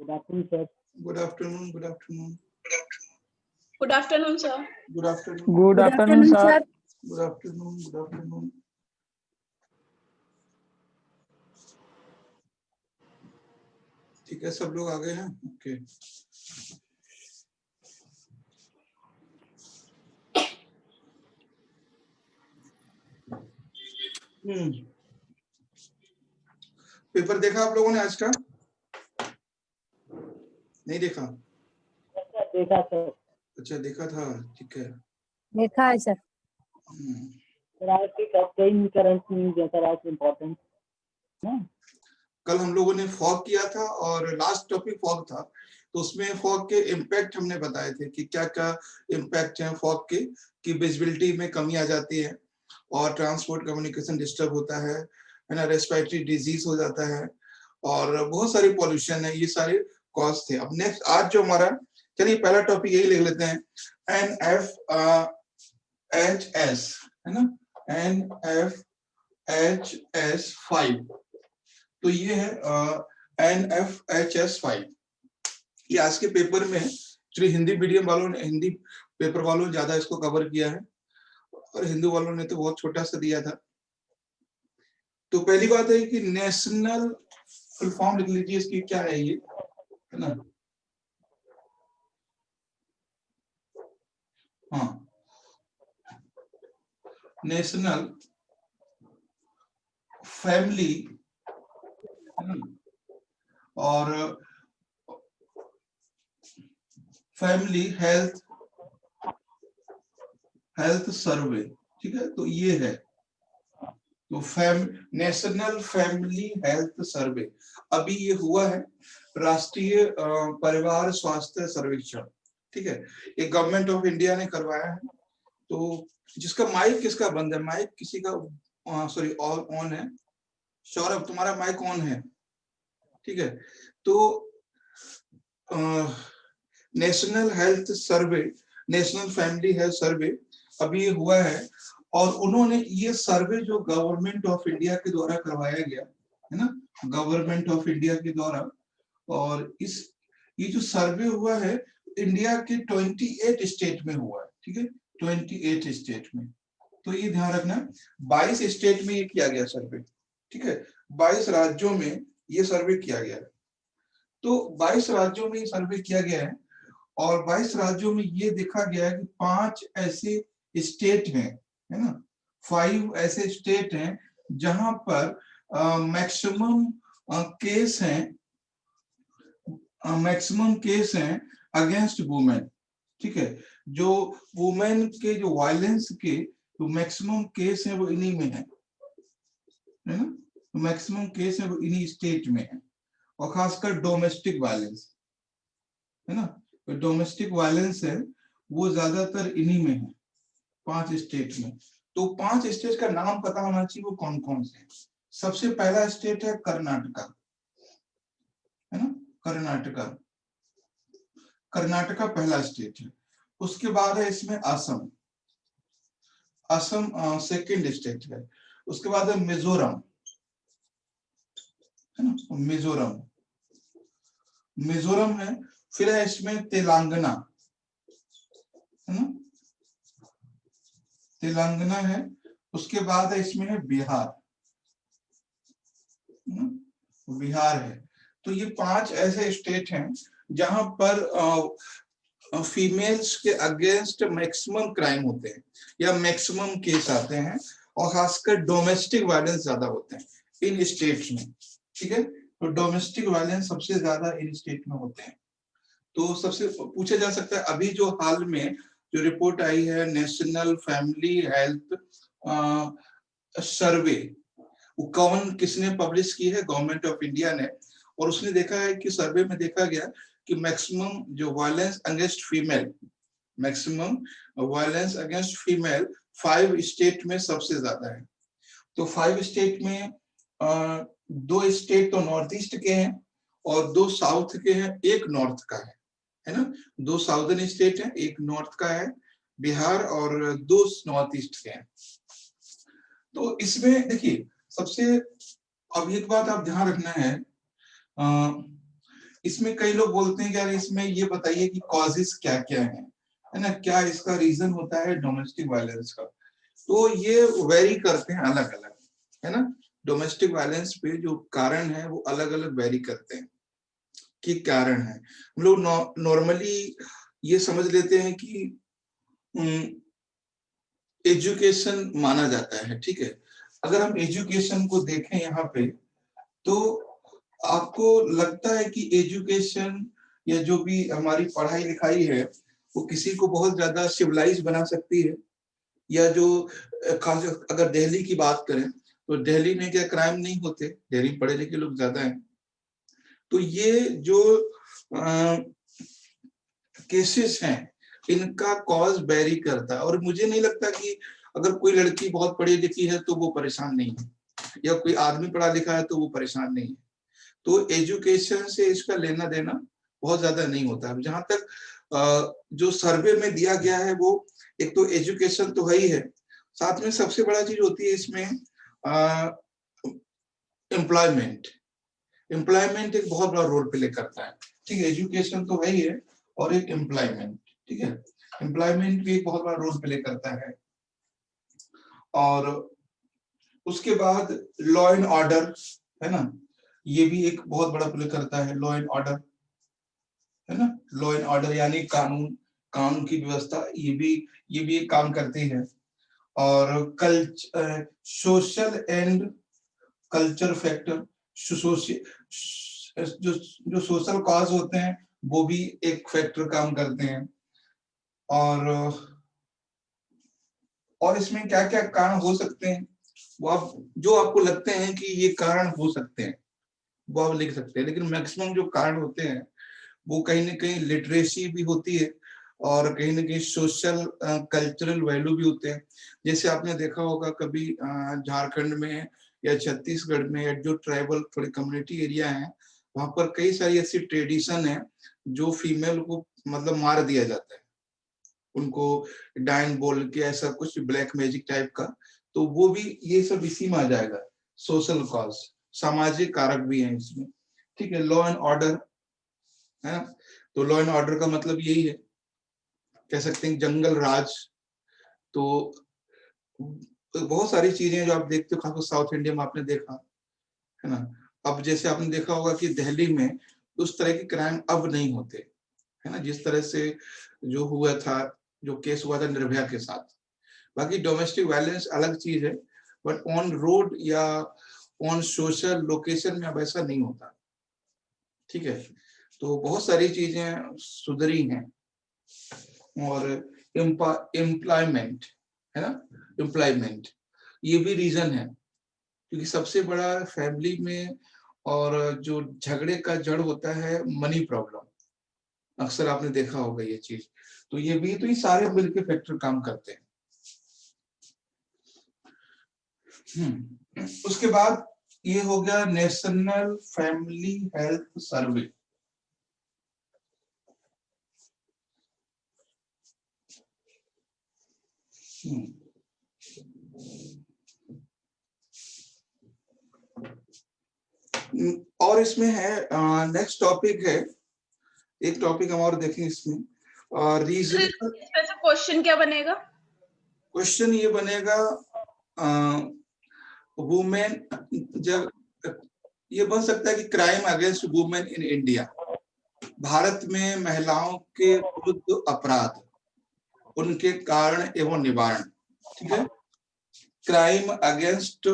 Good afternoon, sir. Good afternoon. Good afternoon. Good afternoon, sir. Good afternoon. Good afternoon, sir. Good afternoon. Good afternoon. ठीक है, सब लोग आ गए हैं? Okay. Paper देखा आप लोगों ने आज का? नहीं देखा? देखा सर। अच्छा, देखा था, ठीक है। देखा है सर। सर आज की कई करंट न्यूज़ है सर, आज इम्पोर्टेंट ना। कल हम लोगों ने फॉग किया था और लास्ट टॉपिक फॉग था, तो उसमें फॉग के इम्पैक्ट हमने बताए थे कि क्या क्या इम्पैक्ट हैं फॉग के, कि विजिबिलिटी में कमी आ जाती है और ट्रांसपोर्ट कम्युनिकेशन डिस्टर्ब होता है ना, रेस्पिरेटरी डिजीज हो जाता है और बहुत सारी पॉल्यूशन है, ये सारे कॉज थे। अब नेक्स्ट आज जो हमारा, चलिए पहला टॉपिक यही लिख लेते हैं, NFHS है ना, NFHS5। तो ये है NFHS5। ये आज के पेपर में एक्चुअली हिंदी मीडियम वालों ने, हिंदी पेपर वालों ने ज्यादा इसको कवर किया है और हिंदू वालों ने तो बहुत छोटा सा दिया था। तो पहली बात है कि नेशनल, फुल फॉर्म लिख लीजिए इसकी, क्या है ये, है ना। हाँ, नेशनल फैमिली और फैमिली हेल्थ सर्वे, ठीक है। तो ये है, तो नेशनल फैमिली हेल्थ सर्वे अभी ये हुआ है, राष्ट्रीय परिवार स्वास्थ्य सर्वेक्षण, ठीक है। ये गवर्नमेंट ऑफ इंडिया ने करवाया है। तो जिसका माइक किसका बंद है, माइक किसी का सॉरी ऑन है, सौरभ तुम्हारा माइक ऑन है, ठीक है। तो national health survey, national family health survey अभी हुआ है और उन्होंने ये सर्वे जो गवर्नमेंट ऑफ इंडिया के द्वारा करवाया गया है ना, गवर्नमेंट ऑफ इंडिया के द्वारा, और ये जो सर्वे हुआ है इंडिया के 28 स्टेट में हुआ है, ठीक है, 28 स्टेट में। तो ये ध्यान रखना, 22 स्टेट में ये किया गया सर्वे, ठीक है, 22 राज्यों में ये सर्वे किया गया है। तो 22 राज्यों में ये सर्वे किया गया है और 22 राज्यों में ये देखा गया है कि 5 ऐसे स्टेट हैं, है ना, 5 ऐसे स्टेट हैं जहां पर मैक्सिमम केस हैं अगेंस्ट वुमेन, ठीक है। जो वुमेन के जो वायलेंस के तो मैक्सिमम केस है वो इन्हीं में है ना, तो मैक्सिमम केस है वो इन्हीं स्टेट में है, और खासकर डोमेस्टिक वायलेंस, है ना, तो डोमेस्टिक वायलेंस है वो ज्यादातर इन्हीं में है, 5 स्टेट में। तो 5 स्टेट का नाम पता होना चाहिए, वो कौन कौन से। सबसे पहला स्टेट है कर्नाटका, है ना, कर्नाटका पहला स्टेट है। उसके बाद है इसमें असम सेकंड स्टेट है। उसके बाद है मिजोरम, है ना, मिजोरम है। फिर है इसमें तेलंगाना, है ना, तेलंगाना है। उसके बाद है इसमें है बिहार, है। तो ये 5 ऐसे स्टेट हैं जहां पर फीमेल्स के अगेंस्ट मैक्सिमम क्राइम होते हैं या मैक्सिमम केस आते हैं, और खासकर डोमेस्टिक वायलेंस ज्यादा होते हैं इन स्टेट्स में, ठीक है। तो डोमेस्टिक वायलेंस सबसे ज्यादा इन स्टेट में होते हैं। तो सबसे पूछा जा सकता है, अभी जो हाल में जो रिपोर्ट आई है नेशनल फैमिली हेल्थ सर्वे, वो कौन किसने पब्लिश की है, गवर्नमेंट ऑफ इंडिया ने। और उसने देखा है कि सर्वे में देखा गया कि मैक्सिमम जो violence against female, maximum violence against female 5 state में सबसे ज्यादा है। तो 5 स्टेट में 2 स्टेट तो नॉर्थ ईस्ट के हैं और 2 साउथ के हैं, 1 नॉर्थ का है ना, 2 साउदर्न स्टेट हैं, 1 नॉर्थ का है बिहार, और 2 नॉर्थ ईस्ट के हैं। तो इसमें देखिए सबसे, अब एक बात आप ध्यान रखना है इसमें कई लोग बोलते हैं कि यार इसमें ये बताइए कि कॉजेस क्या क्या है ना, क्या इसका रीजन होता है डोमेस्टिक वायलेंस का। तो ये वेरी करते हैं अलग अलग, है ना। डोमेस्टिक वायलेंस पे जो कारण है वो अलग अलग वेरी करते हैं कि कारण है। हम लोग नॉर्मली ये समझ लेते हैं कि एजुकेशन माना जाता है, ठीक है। अगर हम एजुकेशन को देखें यहाँ पे तो आपको लगता है कि एजुकेशन या जो भी हमारी पढ़ाई लिखाई है वो किसी को बहुत ज्यादा सिविलाइज बना सकती है, या जो खास अगर दिल्ली की बात करें तो दिल्ली में क्या क्राइम नहीं होते, दिल्ली पढ़े लिखे लोग ज्यादा हैं। तो ये जो केसेस हैं इनका कॉज वेरी करता है, और मुझे नहीं लगता कि अगर कोई लड़की बहुत पढ़ी लिखी है तो वो परेशान नहीं है, या कोई आदमी पढ़ा लिखा है तो वो परेशान नहीं है। तो एजुकेशन से इसका लेना देना बहुत ज्यादा नहीं होता है। जहां तक जो सर्वे में दिया गया है वो एक तो एजुकेशन तो है ही है, साथ में सबसे बड़ा चीज होती है इसमें एम्प्लॉयमेंट। एम्प्लॉयमेंट एक बहुत बड़ा रोल प्ले करता है, ठीक है। एजुकेशन तो है ही है और एक एम्प्लॉयमेंट, ठीक है। एम्प्लॉयमेंट भी एक बहुत बड़ा रोल प्ले करता है। और उसके बाद लॉ एंड ऑर्डर, है ना, ये भी एक बहुत बड़ा प्ले करता है, लॉ एंड ऑर्डर, है ना। लॉ एंड ऑर्डर यानी कानून, कानून की व्यवस्था, ये भी एक काम करती है। और सोशल एंड कल्चर फैक्टर, जो जो सोशल कॉज होते हैं वो भी एक फैक्टर काम करते हैं। और इसमें क्या क्या कारण हो सकते हैं वो आप जो आपको लगते हैं कि ये कारण हो सकते हैं वो आप लिख सकते हैं, लेकिन मैक्सिमम जो कारण होते हैं वो कहीं ना कहीं लिटरेसी भी होती है और कहीं ना कहीं सोशल कल्चरल वैल्यू भी होते हैं। जैसे आपने देखा होगा कभी झारखंड में या छत्तीसगढ़ में या जो ट्राइबल थोड़ी कम्युनिटी एरिया है वहां पर कई सारी ऐसी ट्रेडिशन है जो फीमेल को मतलब मार दिया जाता है, उनको डाइन बोल के ऐसा कुछ ब्लैक मैजिक टाइप का। तो वो भी ये सब इसी में आ जाएगा, सोशल कॉज, सामाजिक कारक भी है इसमें, ठीक है। लॉ एंड ऑर्डर है, तो लॉ एंड ऑर्डर का मतलब यही है, कह सकते हैं जंगल राज। तो बहुत सारी चीजें जो आप देखते हो खासकर साउथ इंडिया में आपने देखा है ना। अब जैसे आपने देखा होगा कि दिल्ली में उस तरह के क्राइम अब नहीं होते, है ना, जिस तरह से जो हुआ था, जो केस हुआ था निर्भया के साथ। बाकी डोमेस्टिक वायलेंस अलग चीज है, बट ऑन रोड या ऑन सोशल लोकेशन में अब ऐसा नहीं होता, ठीक है। तो बहुत सारी चीजें सुधरी हैं। और एम्प्लॉयमेंट, है ना, एम्प्लॉयमेंट ये भी रीजन है, क्योंकि सबसे बड़ा फैमिली में और जो झगड़े का जड़ होता है मनी प्रॉब्लम, अक्सर आपने देखा होगा ये चीज। तो ये सारे मिलके फैक्टर काम करते हैं। उसके बाद ये हो गया नेशनल फैमिली हेल्थ सर्वे। और इसमें है नेक्स्ट टॉपिक है, एक टॉपिक हम और देखें इसमें, रीजन। इसमें से क्वेश्चन क्या बनेगा? क्वेश्चन ये बनेगा वुमेन, जब ये बन सकता है कि crime against women in India, Bharat में महिलाओं के विरुद्ध अपराध, उनके कारण एवं निवारण, ठीक है। Crime against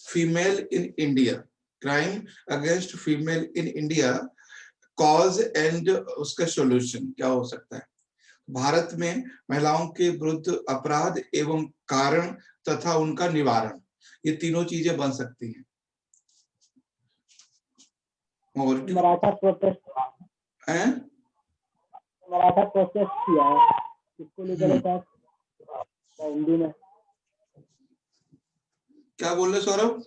female in India, crime against female in India, cause and उसका सॉल्यूशन क्या हो सकता है। भारत में महिलाओं के विरुद्ध अपराध एवं कारण तथा उनका निवारण, ये तीनों चीजें बन सकती हैं। और मराठा प्रोटेस्ट हैं? मराठा प्रोटेस्ट किया है, इसको लेकर हिंदी में क्या बोल रहे सौरभ?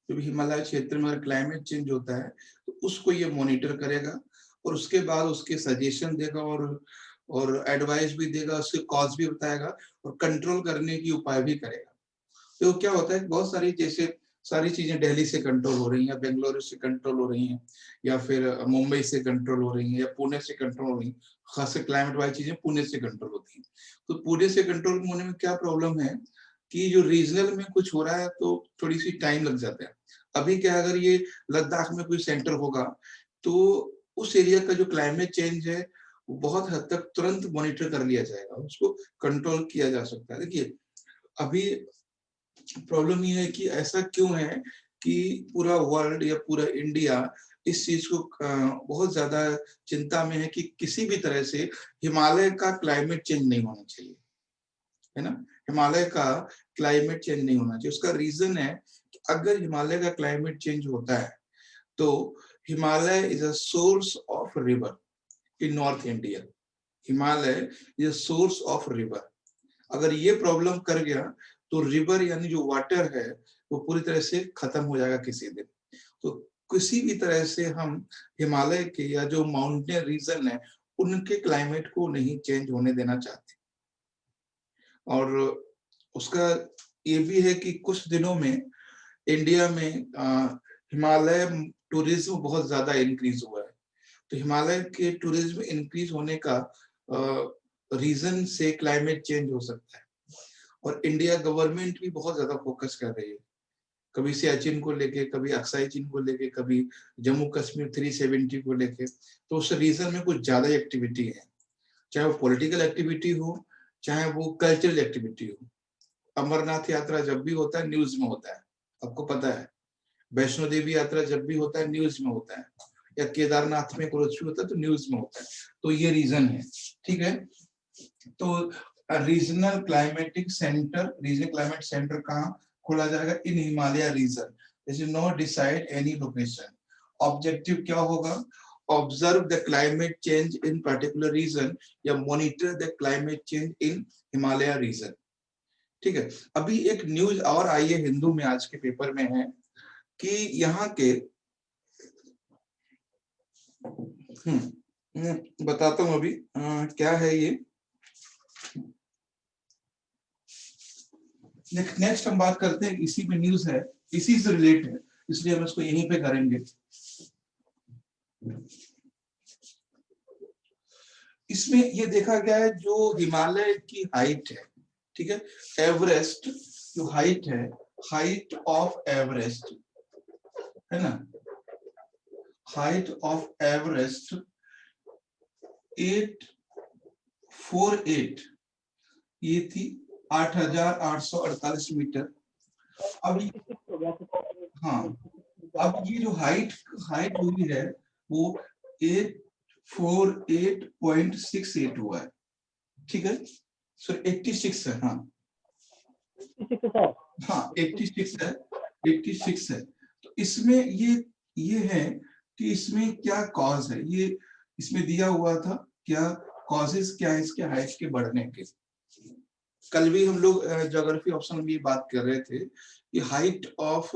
जब हिमालय क्षेत्र में अगर क्लाइमेट चेंज होता है तो उसको ये मॉनिटर करेगा और उसके बाद उसके सजेशन देगा और एडवाइस भी देगा, उसके कॉज भी बताएगा और कंट्रोल करने की उपाय भी करेगा। तो क्या होता है बहुत सारी जैसे सारी चीजें दिल्ली से कंट्रोल हो रही हैं, बेंगलुरु से कंट्रोल हो रही हैं, या फिर मुंबई से कंट्रोल हो रही हैं, या पुणे से कंट्रोल हो रही हैं। खासकर क्लाइमेट वाली चीजें पुणे से कंट्रोल होती हैं। तो पुणे से कंट्रोल होने में क्या प्रॉब्लम है कि जो रीजनल में कुछ हो रहा है तो थोड़ी सी टाइम लग जाता है। अभी क्या, अगर ये लद्दाख में कोई सेंटर होगा तो उस एरिया का जो क्लाइमेट चेंज है वो बहुत हद तक तुरंत मॉनिटर कर लिया जाएगा, उसको कंट्रोल किया जा सकता है। देखिए अभी प्रॉब्लम ये है कि ऐसा क्यों है कि पूरा वर्ल्ड या पूरा इंडिया इस चीज को बहुत ज्यादा चिंता में है कि किसी भी तरह से हिमालय का क्लाइमेट चेंज नहीं होना चाहिए, है ना। हिमालय का क्लाइमेट चेंज नहीं होना चाहिए। उसका रीजन है कि अगर हिमालय का क्लाइमेट चेंज होता है तो Himalaya is a source of river in north India. Himalaya is a source of river. अगर ये प्रॉब्लम कर गया तो रिवर यानी जो वाटर है वो पूरी तरह से खत्म हो जाएगा किसी दिन। तो किसी भी तरह से हम हिमालय के या जो माउंटेन रीजन है उनके क्लाइमेट को नहीं चेंज होने देना चाहते। और उसका ये भी है कि कुछ दिनों में इंडिया में हिमालय टूरिज्म बहुत ज्यादा इंक्रीज हुआ है। तो हिमालय के टूरिज्म इंक्रीज होने का रीजन से क्लाइमेट चेंज हो सकता है। और इंडिया गवर्नमेंट भी बहुत ज्यादा फोकस कर रही है, कभी सियाचिन को लेके, कभी अक्साई चीन को लेके, कभी जम्मू कश्मीर 370 को लेके। तो उस रीजन में कुछ ज्यादा एक्टिविटी है, चाहे वो पॉलिटिकल एक्टिविटी हो, चाहे वो कल्चरल एक्टिविटी हो। अमरनाथ यात्रा जब भी होता है न्यूज में होता है, आपको पता है। वैष्णो देवी यात्रा जब भी होता है न्यूज में होता है, या केदारनाथ में रोड शो होता है तो न्यूज में होता है। तो ये रीजन है, ठीक है। तो regional climatic centre, regional climate centre कहाँ खोला जाएगा? In Himalaya region. This is not decide any location. Objective क्या होगा? Observe the climate change in particular region या monitor the climate change in Himalaya region, ठीक है। अभी एक न्यूज और आई है हिंदू में, आज के पेपर में है कि यहाँ के बताता हूं अभी क्या है ये। नेक्स्ट हम बात करते हैं, इसी में न्यूज है, इसी से रिलेट है, इसलिए हम इसको यहीं पे करेंगे। इसमें ये देखा गया है जो हिमालय की हाइट है, ठीक है, एवरेस्ट जो हाइट है, हाइट ऑफ एवरेस्ट है ना, हाइट ऑफ एवरेस्ट 848, ये थी 8,848 मीटर। अब हाँ, अब ये जो हाइट हुई है वो 848.68 हुआ है, ठीक है। सो 86 है, हाँ हाँ 86 है, 86 है। तो इसमें ये है कि इसमें क्या कॉज है, ये इसमें दिया हुआ था, क्या कॉजेस क्या है इसके हाइट के बढ़ने के। कल भी हम लोग ज्योग्राफी ऑप्शन में ये बात कर रहे थे कि हाइट ऑफ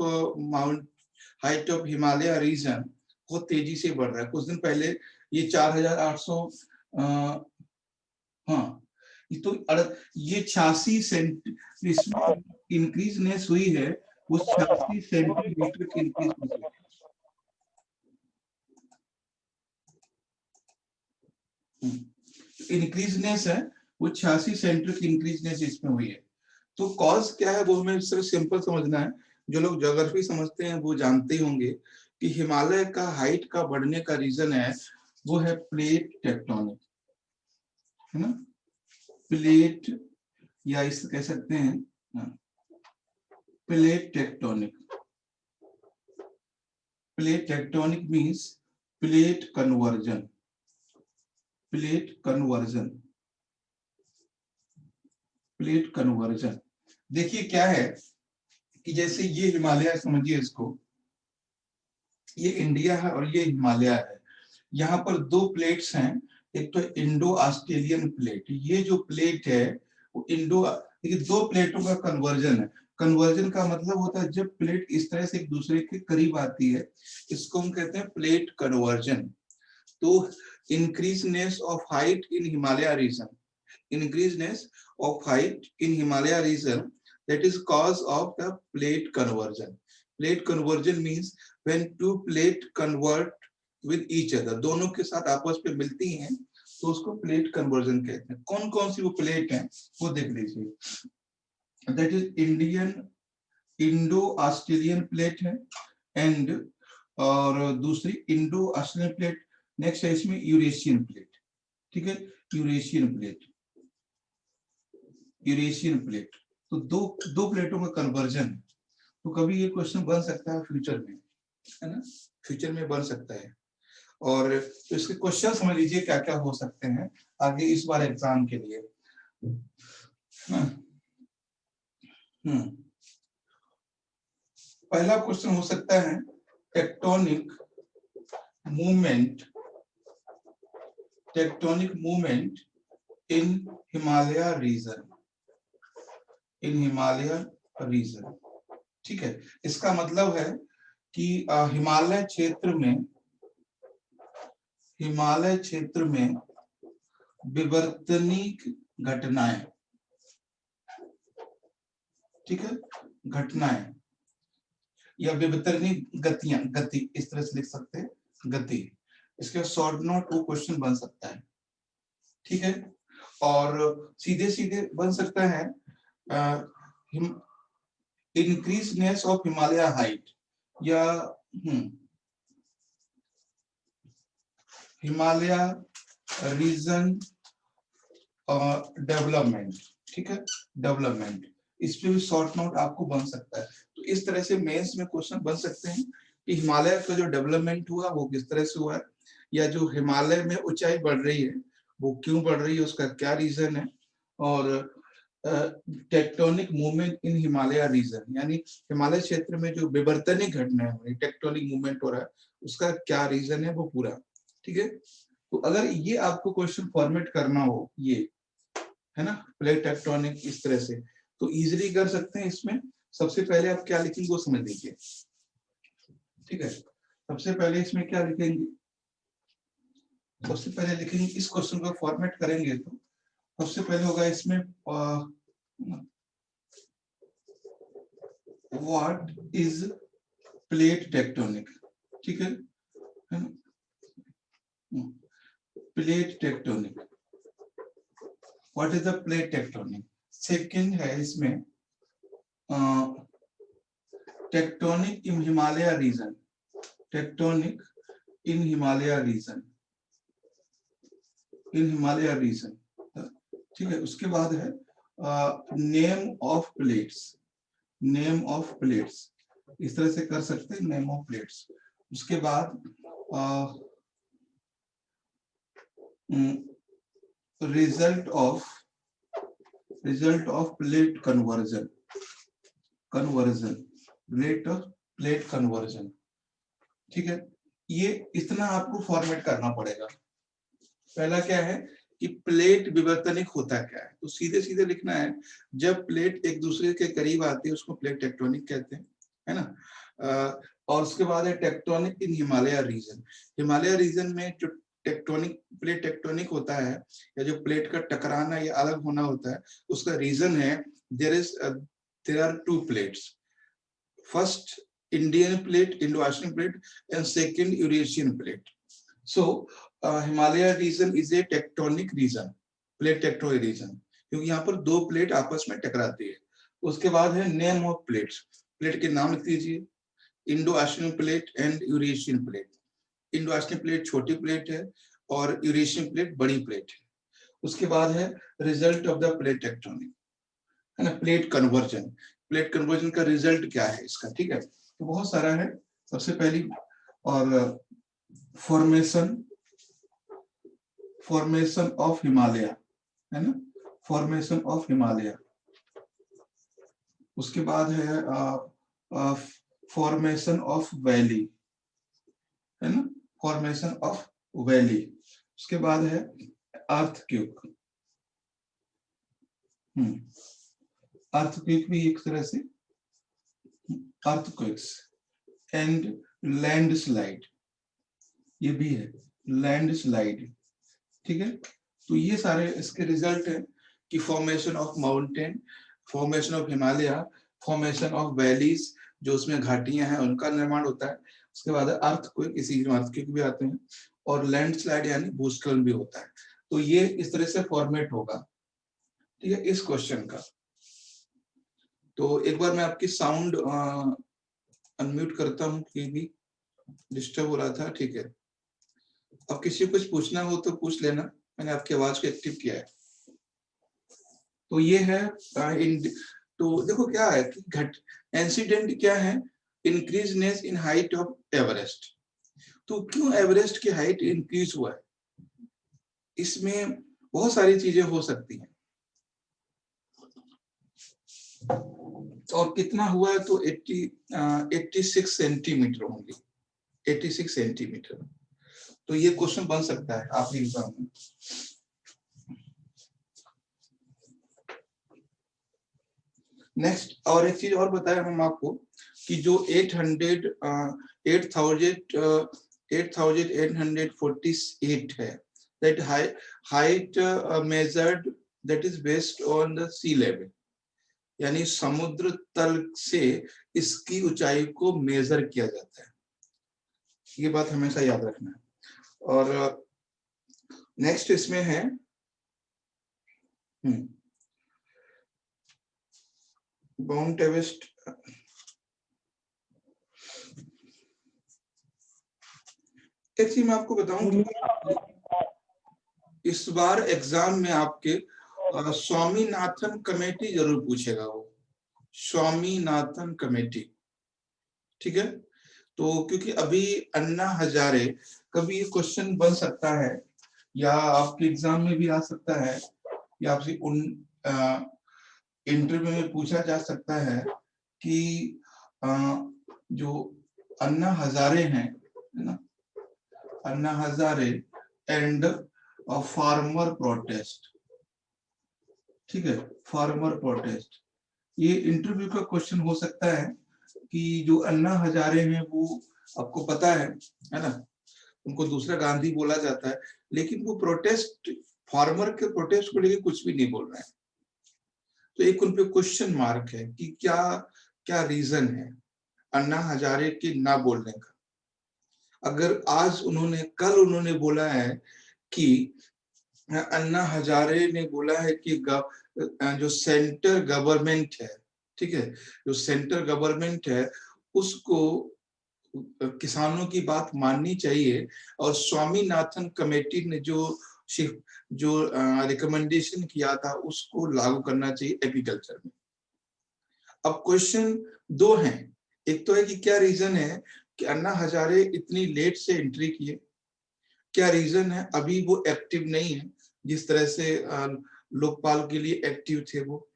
हिमालय रीजन बहुत तेजी से बढ़ रहा है। कुछ दिन पहले ये 4,800 हाँ, तो ये 86 सेंटीमीटर इसमें इंक्रीजनेस हुई है, वो 86 सेंटीमीटर की इंक्रीज हुई है। इंक्रीजनेस है वो 86 सेंटीमीटर की इंक्रीजनेस इसमें हुई है। तो कॉज क्या है वो हमें सिर्फ सिंपल समझना है। जो लोग ज्योग्राफी समझते हैं वो जानते ही होंगे कि हिमालय का हाइट का बढ़ने का रीजन है वो है प्लेट टेक्टोनिक, है ना। प्लेट या इसे कह सकते हैं plate tectonic. Plate tectonic means plate conversion, plate conversion, plate conversion. देखिए क्या है कि जैसे ये हिमालय समझिए इसको, ये इंडिया है और ये हिमालय है। यहाँ पर दो प्लेट्स हैं, एक तो इंडो ऑस्ट्रेलियन प्लेट, ये जो प्लेट है वो इंडो, देखिए दो प्लेटों का कन्वर्जन है। कन्वर्जन का मतलब होता है जब प्लेट इस तरह से एक दूसरे के करीब आती है, इसको हम कहते हैं प्लेट कन्वर्जन। तो increaseness of height in Himalaya region, increaseness of height in Himalaya region, that is cause of the plate conversion. Plate conversion means when two plate convert with each other, दोनों के साथ आपस में मिलती हैं तो उसको प्लेट कन्वर्जन कहते हैं। कौन कौन सी वो प्लेट हैं वो देख लीजिए। That is Indian Indo Australian plate है एंड और दूसरी इंडो ऑस्ट्रेलियन प्लेट, नेक्स्ट है इसमें यूरेशियन प्लेट, ठीक है, यूरेशियन प्लेट, यूरेशियन प्लेट। तो दो प्लेटों का कन्वर्जन है। तो कभी ये क्वेश्चन बन सकता है फ्यूचर में, है ना, फ्यूचर में बन सकता है। और तो इसके क्वेश्चन समझ लीजिए क्या क्या हो सकते हैं आगे इस बार एग्जाम के लिए। पहला क्वेश्चन हो सकता है tectonic movement in Himalaya region, in Himalaya region, ठीक है। इसका मतलब है कि हिमालय क्षेत्र में विवर्तनिक घटनाएं, ठीक है, घटनाएं या विवर्तनिक गति इस तरह से लिख सकते हैं, गति। इसके शॉर्ट नोट वो क्वेश्चन बन सकता है, ठीक है। और सीधे सीधे बन सकता है इंक्रीजनेस ऑफ हिमालय हाइट या हिमालय रीजन डेवलपमेंट, ठीक है, डेवलपमेंट। इस पे भी शॉर्ट नोट आपको बन सकता है। तो इस तरह से मेंस में क्वेश्चन बन सकते हैं कि हिमालय का जो डेवलपमेंट हुआ वो किस तरह से हुआ है, या जो हिमालय में ऊंचाई बढ़ रही है वो क्यों बढ़ रही है, उसका क्या रीजन है, और tectonic movement in Himalaya region, यानी हिमालय क्षेत्र में जो विवर्तनिक घटनाएं हो रही, टेक्टोनिक मूवमेंट हो रहा है, उसका क्या रीजन है वो पूरा, ठीक है। तो अगर ये आपको क्वेश्चन फॉर्मेट करना हो, ये है ना, प्लेट टेक्टोनिक इस तरह से, तो इजीली कर सकते हैं। इसमें सबसे पहले आप क्या लिखेंगे वो समझ लीजिए, ठीक है। सबसे पहले इसमें क्या लिखेंगे, सबसे पहले लिखेंगे, इस क्वेश्चन को फॉर्मेट करेंगे तो सबसे पहले होगा इसमें व्हाट इज प्लेट टेक्टोनिक, ठीक है, plate tectonic, what is the plate tectonic. Second है इसमें tectonic in Himalaya reason, tectonic in Himalaya region, in Himalaya region, ठीक है। उसके बाद है name of plates, name of plates, इस तरह से कर सकते हैं, नेम ऑफ प्लेट्स। उसके बाद result of plate conversion, rate of plate conversion, ठीक है। ये इतना आपको फॉर्मेट करना पड़ेगा। पहला क्या है कि प्लेट विवर्तनिक होता क्या है, तो सीधे सीधे लिखना है, जब प्लेट एक दूसरे के करीब आती है उसको प्लेट टेक्टोनिक कहते हैं, है ना। और उसके बाद है टेक्टोनिक इन हिमालय रीजन, हिमालय रीजन में जो टेक्टोनिक प्लेट टेक्टोनिक होता है या जो प्लेट का टकराना या अलग होना होता है, उसका रीजन है there are two plates, first Indian plate, Indo आर्शियन plate, and second Eurasian plate. So Himalaya region is a tectonic region, plate tectonic region, क्योंकि यहाँ पर दो प्लेट आपस में टकराती है। उसके बाद है नेम ऑफ प्लेट्स, प्लेट के नाम लिख दीजिए, इंडो आर्शियन plate and Eurasian plate. Indo आर्शियन प्लेट छोटी प्लेट है और यूरेशियन प्लेट बड़ी प्लेट है। उसके बाद है result of the plate tectonic, है ना, प्लेट कन्वर्जन, प्लेट कन्वर्जन का रिजल्ट क्या है इसका, ठीक है। तो बहुत सारा है। सबसे पहली और फॉर्मेशन ऑफ हिमालय, है ना, फॉर्मेशन ऑफ हिमालय। उसके बाद है फॉर्मेशन ऑफ वैली, है ना, फॉर्मेशन ऑफ वैली। उसके बाद है अर्थक्वेक, अर्थक्वेक भी एक तरह से, अर्थक्वेक्स एंड लैंडस्लाइड, ये भी है लैंडस्लाइड, ठीक है। तो ये सारे इसके रिजल्ट है कि formation of mountain, formation of Himalaya, formation of valleys, जो उसमें घाटियां हैं उनका निर्माण होता है। उसके बाद अर्थक्वेक, इसी अर्थक्वेक भी आते हैं, और लैंडस्लाइड यानी भूस्खलन भी होता है। तो ये इस तरह से फॉर्मेट होगा, ठीक है, इस क्वेश्चन का। तो एक बार मैं आपकी साउंड अनम्यूट करता हूँ क्योंकि डिस्टर्ब हो रहा था, ठीक है। अब किसी को कुछ पूछना हो तो पूछ लेना, मैंने आपकी आवाज को एक्टिव किया है। तो ये है तो देखो क्या है कि इंसिडेंट क्या है, इंक्रीजनेस इन हाइट ऑफ एवरेस्ट। तो क्यों एवरेस्ट की हाइट इंक्रीज हुआ है, इसमें बहुत सारी चीजें हो सकती हैं। और कितना हुआ है, तो 86 सेंटीमीटर होंगे, 86 सेंटीमीटर। तो ये क्वेश्चन बन सकता है आपके एग्जाम में। नेक्स्ट और एक चीज और बताया हम आपको कि जो 8,848 है, that height measured that is based on the sea level, यानी समुद्र तल से इसकी ऊंचाई को मेजर किया जाता है, ये बात हमेशा याद रखना है। और नेक्स्ट इसमें है माउंट एवरेस्ट। एक चीज मैं आपको बताऊं कि इस बार एग्जाम में आपके स्वामीनाथन कमेटी जरूर पूछेगा, वो स्वामीनाथन कमेटी, ठीक है। तो क्योंकि अभी अन्ना हजारे, कभी ये क्वेश्चन बन सकता है या आपके एग्जाम में भी आ सकता है, या आपसे उन इंटरव्यू में पूछा जा सकता है कि जो अन्ना हजारे हैं, है ना, अन्ना हजारे एंड फार्मर प्रोटेस्ट, ठीक है, फार्मर प्रोटेस्ट, ये इंटरव्यू का क्वेश्चन हो सकता है कि जो अन्ना हजारे हैं वो आपको पता है ना, उनको दूसरा गांधी बोला जाता है, लेकिन वो प्रोटेस्ट, फार्मर के प्रोटेस्ट को लेकर कुछ भी नहीं बोल रहे हैं। तो एक उन पे क्वेश्चन मार्क है कि क्या क्या रीजन है अन्ना हजारे के ना बोलने का। अगर आज उन्होंने, कल उन्होंने बोला है कि अन्ना हजारे ने बोला है कि जो सेंटर गवर्नमेंट है, ठीक है, जो सेंटर गवर्नमेंट है उसको किसानों की बात माननी चाहिए, और स्वामीनाथन कमेटी ने जो रिकमेंडेशन किया था उसको लागू करना चाहिए एग्रीकल्चर में। अब क्वेश्चन दो हैं, एक तो है कि क्या रीजन है कि अन्ना हजारे इतनी लेट से एंट्री किए, क्या रीजन है अभी वो एक्टिव नहीं है जिस तरह से लोकपाल के लिए एक्टिव थे वो।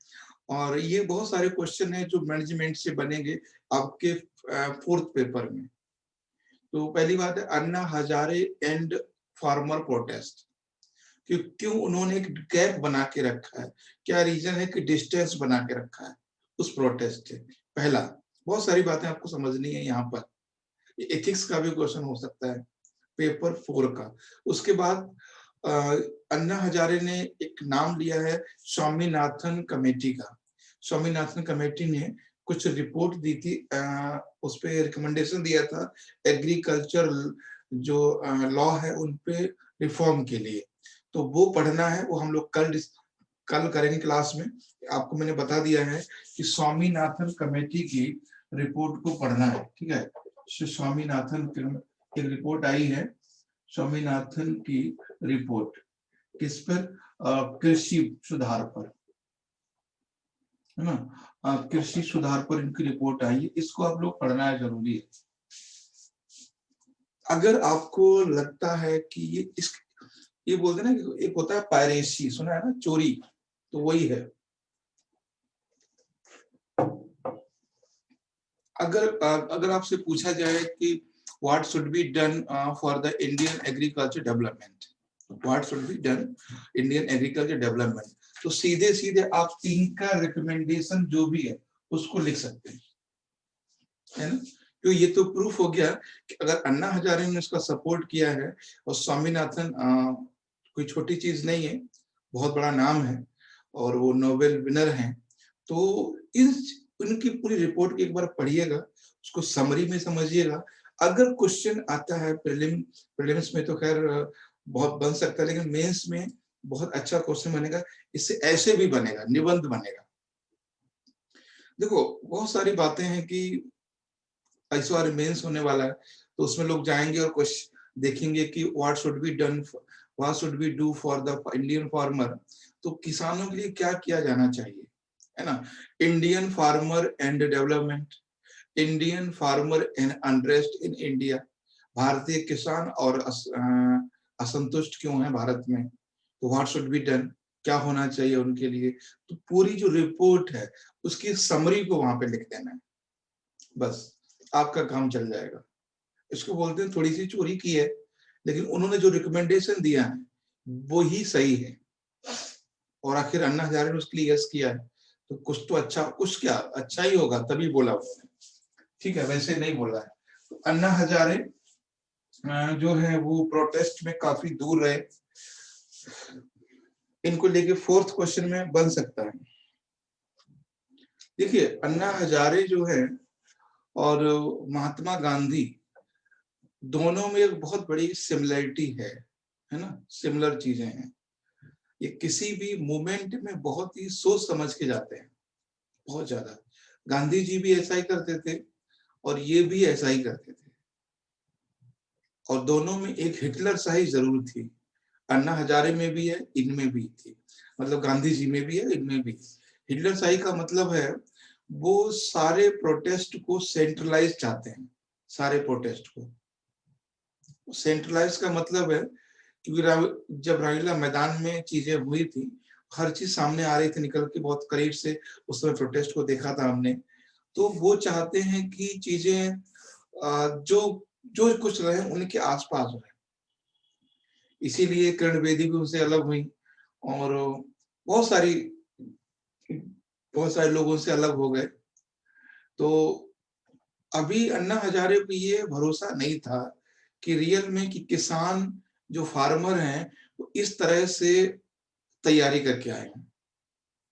और ये बहुत सारे क्वेश्चन हैं जो मैनेजमेंट से बनेंगे आपके 4th पेपर में। तो पहली बात है अन्ना हजारे एंड फार्मर प्रोटेस्ट, क्यों उन्होंने एक गैप बना के रखा है, क्या रीजन है कि डिस्टेंस बना के रखा है उस प्रोटेस्ट से। पहला, बहुत सारी बातें आपको समझनी है यहाँ पर, एथिक्स का भी क्वेश्चन हो सकता है पेपर 4 का। उसके बाद अन्ना हजारे ने एक नाम लिया है स्वामीनाथन कमेटी का। स्वामीनाथन कमेटी ने कुछ रिपोर्ट दी थी, उस पे रिकमेंडेशन दिया था एग्रीकल्चर जो लॉ है उन पे रिफॉर्म के लिए। तो वो पढ़ना है, वो हम लोग कल करेंगे क्लास में। आपको मैंने बता दिया है कि स्वामीनाथन कमेटी की रिपोर्ट को पढ़ना है, ठीक है। स्वामीनाथन की रिपोर्ट आई है, स्वामीनाथन की रिपोर्ट किस पर, कृषि सुधार पर, है ना, कृषि सुधार पर इनकी रिपोर्ट आई है, इसको आप लोग पढ़ना है, जरूरी है। अगर आपको लगता है कि ये बोलते ना कि एक होता है पायरेसी, सुना है ना, चोरी, तो वही है। अगर आपसे पूछा जाए कि what should be done for the Indian agriculture development, what should be done Indian agriculture development, तो सीधे सीधे आप इनका रिकमेंडेशन जो भी है उसको लिख सकते हैं, है ना। तो ये तो प्रूफ हो गया कि अगर अन्ना हजारे ने उसका सपोर्ट किया है, और स्वामीनाथन कोई छोटी चीज नहीं है, बहुत बड़ा नाम है और वो नोबेल विनर हैं, तो इनकी पूरी रिपोर्ट एक बार पढ़िएगा, उसको समरी में समझिएगा। अगर क्वेश्चन आता है प्रीलिम्स में तो खैर बहुत बन सकता है, लेकिन मेंस में बहुत अच्छा क्वेश्चन बनेगा। इससे ऐसे भी बनेगा, निबंध बनेगा। देखो बहुत सारी बातें हैं कि इस बार मेंस होने वाला है, तो उसमें लोग जाएंगे और क्वेश्चन देखेंगे कि what should be done, what should be do for the Indian farmer. तो किसानों के लिए क्या किया जाना चाहिए, है ना। Indian farmer and development, Indian farmer and unrest in India, भारतीय किसान और असंतुष्ट क्यों है भारत में, तो व्हाट शुड बी डन, क्या होना चाहिए उनके लिए। तो पूरी जो रिपोर्ट है उसकी समरी को वहां पे लिख देना है, बस आपका काम चल जाएगा। इसको बोलते हैं थोड़ी सी चोरी की है, लेकिन उन्होंने जो रिकमेंडेशन दिया है वो ही सही है। और आखिर अन्ना हजारे ने उसके लिए यस किया है, तो कुछ तो अच्छा, कुछ क्या अच्छा ही होगा तभी बोला उन्होंने, ठीक है, वैसे नहीं बोला है। तो अन्ना हजारे जो है वो प्रोटेस्ट में काफी दूर रहे। इनको लेके फोर्थ क्वेश्चन में बन सकता है। देखिए अन्ना हजारे जो है और महात्मा गांधी दोनों में एक बहुत बड़ी सिमिलरिटी है ना, सिमिलर चीजें हैं। ये किसी भी मूवमेंट में बहुत ही सोच समझ के जाते हैं, बहुत ज्यादा। गांधी जी भी ऐसा ही करते थे और ये भी ऐसा ही करते थे, और दोनों में एक हिटलर शाही जरूर थी। अन्ना हजारे में भी है, इनमें भी थी, मतलब गांधी जी में भी है, इनमें भी। हिटलर शाही का मतलब है वो सारे प्रोटेस्ट को सेंट्रलाइज चाहते हैं, सारे प्रोटेस्ट को सेंट्रलाइज का मतलब है क्योंकि जब रामलीला मैदान में चीजें हुई थी, हर चीज सामने आ रही थी निकल के, बहुत करीब से उस समय प्रोटेस्ट को देखा था हमने। तो वो चाहते हैं कि चीजें जो जो कुछ रहे उनके आसपास रहे, इसीलिए किरण बेदी भी उनसे अलग हुई और बहुत सारे लोगों से अलग हो गए। तो अभी अन्ना हजारे को ये भरोसा नहीं था कि रियल में कि किसान जो फार्मर हैं वो इस तरह से तैयारी करके आए हैं।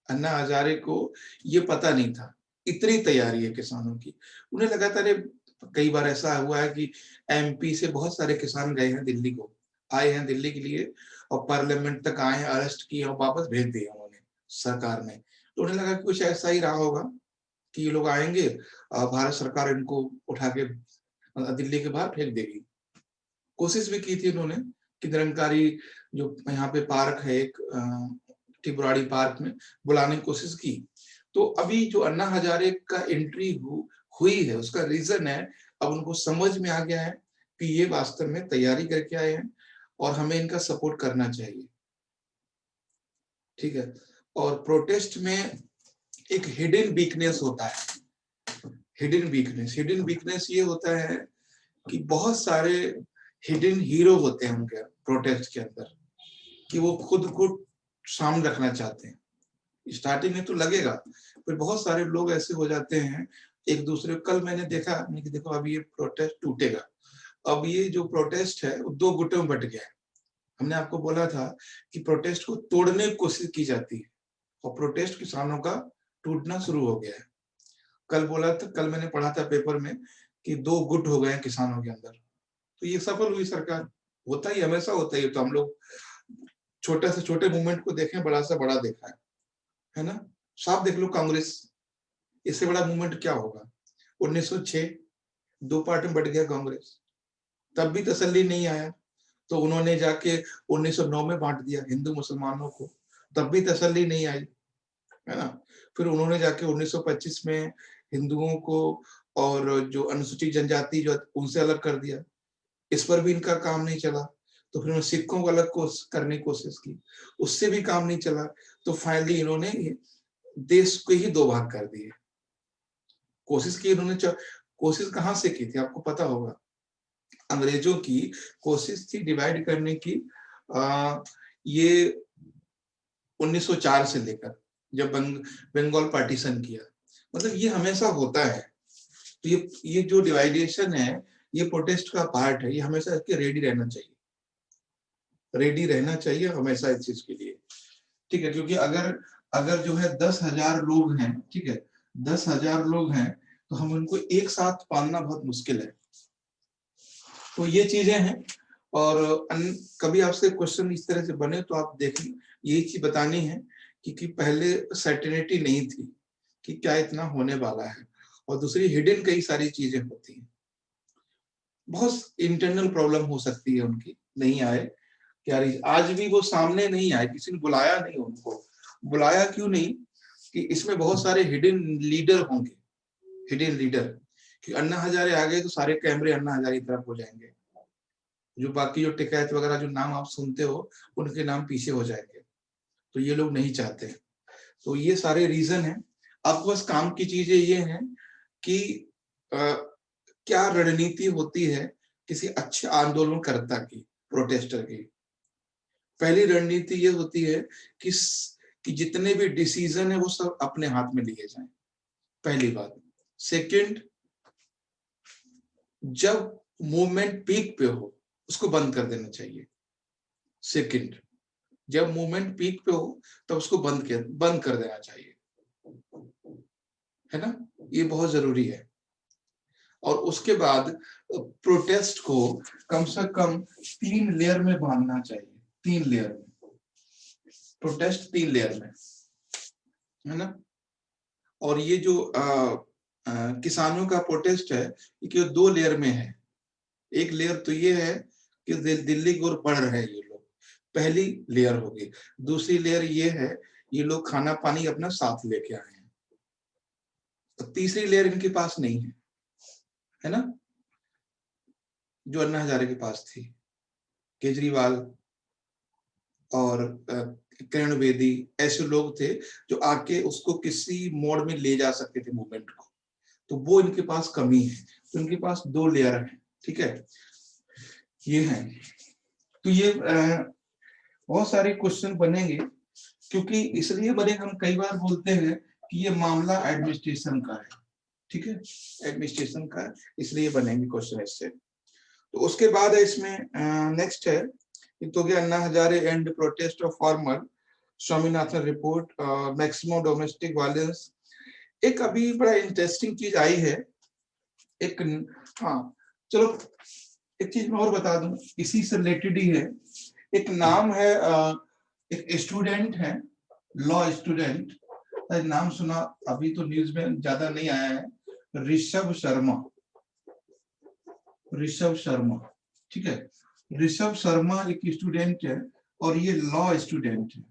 अन्ना हजारे को ये पता नहीं था इतनी तैयारी है किसानों की। उन्हें लगा था, कई बार ऐसा हुआ है कि एमपी से बहुत सारे किसान गए हैं दिल्ली को, आए हैं दिल्ली के लिए और पार्लियामेंट तक आए हैं, अरेस्ट किए और वापस भेज दिए उन्होंने सरकार ने। तो उन्हें लगा कि कुछ ऐसा ही रहा होगा कि ये लोग आएंगे, भारत सरकार इनको उठा के दिल्ली के बाहर फेंक देगी। कोशिश भी की थी उन्होंने कि निरंकारी जो यहाँ पे पार्क है एक टिबराड़ी पार्क में बुलाने की कोशिश की। तो अभी जो अन्ना हजारे का एंट्री हुई है उसका रीजन है, अब उनको समझ में आ गया है कि ये वास्तव में तैयारी करके आए हैं और हमें इनका सपोर्ट करना चाहिए, ठीक है। और प्रोटेस्ट में एक हिडन वीकनेस होता है, हिडन वीकनेस ये होता है कि बहुत सारे हिडन हीरो होते हैं उनके प्रोटेस्ट के अंदर, कि वो खुद को सामने रखना चाहते हैं। स्टार्टिंग में तो लगेगा, फिर बहुत सारे लोग ऐसे हो जाते हैं एक दूसरे। कल मैंने देखा कि देखो अभी ये प्रोटेस्ट टूटेगा, अब ये जो प्रोटेस्ट है वो दो गुटों में बट गया है। हमने आपको बोला था कि प्रोटेस्ट को तोड़ने की कोशिश की जाती है और प्रोटेस्ट किसानों का टूटना शुरू हो गया है। कल बोला था, कल मैंने पढ़ा था पेपर में कि दो गुट हो गए हैं किसानों के अंदर। तो ये सफल हुई सरकार, होता ही हमेशा होता ही। तो हम लोग छोटे से छोटे मूवमेंट को देखें, बड़ा से बड़ा देखा है ना। साफ देख लो कांग्रेस, इससे बड़ा मूवमेंट क्या होगा। 1906 दो पार्ट में बट गया कांग्रेस, तब भी तसल्ली नहीं आया, तो उन्होंने जाके 1909 में बांट दिया हिंदू मुसलमानों को, तब भी तसल्ली नहीं आई, है ना। फिर उन्होंने जाके 1925 में हिंदुओं को और जो अनुसूचित जनजाति जो उनसे अलग कर दिया, इस पर भी इनका काम नहीं चला। तो फिर उन्होंने सिखों को अलग करने की कोशिश की, उससे भी काम नहीं चला। तो फाइनली इन्होंने देश को ही दो भाग कर दिए। कोशिश की इन्होंने, कोशिश कहां से की थी आपको पता होगा, अंग्रेजों की कोशिश थी डिवाइड करने की। ये 1904 से लेकर जब बंगाल पार्टीशन किया, मतलब ये हमेशा होता है। तो ये जो डिवाइडेशन है ये प्रोटेस्ट का पार्ट है, ये हमेशा इसके रेडी रहना चाहिए, रेडी रहना चाहिए हमेशा इस चीज के लिए, ठीक है। क्योंकि अगर जो है 10,000 लोग हैं, ठीक है, 10,000 लोग हैं, तो हम उनको एक साथ पालना बहुत मुश्किल है। तो ये चीजें हैं। और कभी आपसे क्वेश्चन इस तरह से बने तो आप देखें, यही चीज बतानी है कि पहले सर्टेनिटी नहीं थी कि क्या इतना होने वाला है, और दूसरी हिडन कई सारी चीजें होती हैं, बहुत इंटरनल प्रॉब्लम हो सकती है उनकी, नहीं आए क्या आज भी वो सामने नहीं आए, किसी ने बुलाया नहीं उनको। बुलाया क्यों नहीं? कि इसमें बहुत सारे हिडन लीडर होंगे, हिडन लीडर, कि अन्ना हजारे आ गए तो सारे कैमरे अन्ना हजारे की तरफ हो जाएंगे, जो बाकी जो टिकैत वगैरह जो नाम आप सुनते हो उनके नाम पीछे हो जाएंगे, तो ये लोग नहीं चाहते। तो ये सारे रीजन है। अब बस काम की चीजें ये हैं कि क्या रणनीति होती है किसी अच्छे आंदोलनकर्ता की, प्रोटेस्टर की। पहली रणनीति ये होती है कि जितने भी डिसीजन है वो सब अपने हाथ में लिए जाएं, पहली बात। सेकंड, जब मूवमेंट पीक पे हो उसको बंद कर देना चाहिए। सेकंड, जब मूवमेंट पीक पे हो तब उसको बंद कर देना चाहिए, है ना, ये बहुत जरूरी है। और उसके बाद प्रोटेस्ट को कम से कम 3 लेयर में बांधना चाहिए, 3 लेयर में प्रोटेस्ट, 3 लेयर में, है ना। और ये जो किसानों का प्रोटेस्ट है ये 2 लेयर में है। एक लेयर तो ये है कि दिल्ली की ओर बढ़ रहे हैं ये लोग, पहली लेयर होगी। दूसरी लेयर ये है ये लोग खाना पानी अपना साथ लेके आए हैं। तो तीसरी लेयर इनके पास नहीं है ना, जो अन्ना हजारे के पास थी। केजरीवाल और किरण बेदी ऐसे लोग थे जो आके उसको किसी मोड़ में ले जा सकते थे मूवमेंट को, तो वो इनके पास कमी है। तो इनके पास 2 लेयर है, ठीक है, ये है। तो ये बहुत सारे क्वेश्चन बनेंगे, क्योंकि इसलिए बने, हम कई बार बोलते हैं कि ये मामला एडमिनिस्ट्रेशन का है, ठीक है, एडमिनिस्ट्रेशन का, इसलिए बनेंगे क्वेश्चन इससे। तो उसके बाद है इसमें नेक्स्ट है, तो गया Anna Hazare and protest of farmer, Swaminathan report, maximum domestic violence. एक अभी बड़ा इंटरेस्टिंग चीज आई है, एक, हाँ चलो एक चीज मैं और बता दूं, इसी से रिलेटेड ही है। एक नाम है, एक स्टूडेंट है, लॉ स्टूडेंट, नाम सुना, अभी तो न्यूज में ज्यादा नहीं आया है, ऋषभ शर्मा, ऋषभ शर्मा, ठीक है। ऋषभ शर्मा एक स्टूडेंट है और ये लॉ स्टूडेंट है,